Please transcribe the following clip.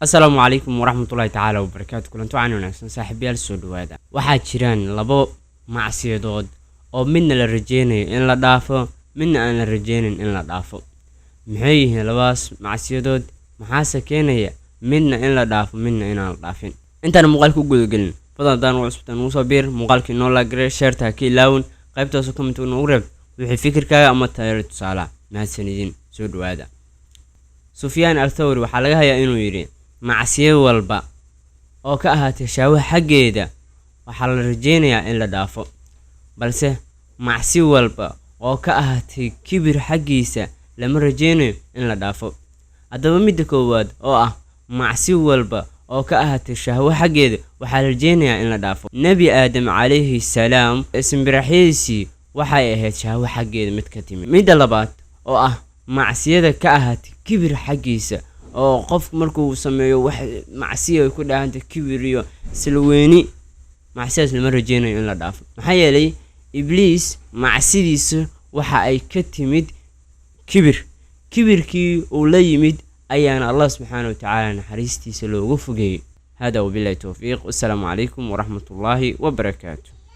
السلام عليكم ورحمة الله تعالى وبركاته. كلنتو عن وناكسن صاحبيال soo dhawaada. Waxaa jiraan labo macsiyadood oo midna la rajeenayo in la dhaafo midna aan la rajeenin in la dhaafo. Maxay yihiin labaas macsiyadood? Maxaa keenaya midna in la dhaafo midna in aan la dhaafin? Intaan muuqaalka u gudagelin fadlan cusubtan u soo biir muuqaalkii noo la garay share-ta ka ilaawin qaybtaas comment ugu reeb wixii fikirkaaga ama taageero tusaale mahadsanidin soo dhawaada. Sufyaan al-Thawri waxa laga hayaa inuu yiri macsiyo walba oo ka ahaatay shaawo xaggeeda waxa la rajeenayaa in la dhaafo balse macsiyo walba oo ka ahaatay kibir xaggiisa lama rajeenayo in la dhaafo. Haddaba midda koowaad oo ah macsiyo walba oo ka ahaatay shaawo xaggeeda waxa la rajeenayaa in la dhaafo. Nabi Aadam calayhi salaam ismiraxiisi waxay ahayd shaawo xaggeeda mid ka timid. Midda labaad oo ah macsiyada ka ahaatay kibir xaggiisa oo qof markuu sameeyo wax macsiyo ku dhaanta kibir iyo silweeni macsiyaas lama rajeenayo in la dhaafo. Maxaa yeelay Ibliis macsidiisa waxa ay ka timid kibirkii uu la yimid ayaana Allah subhanahu wa ta'ala naxariistiisa loogu fogeeyay. Hada wabillahi tawfiiq. Assalamu alaykum wa rahmatullahi wa barakatuh.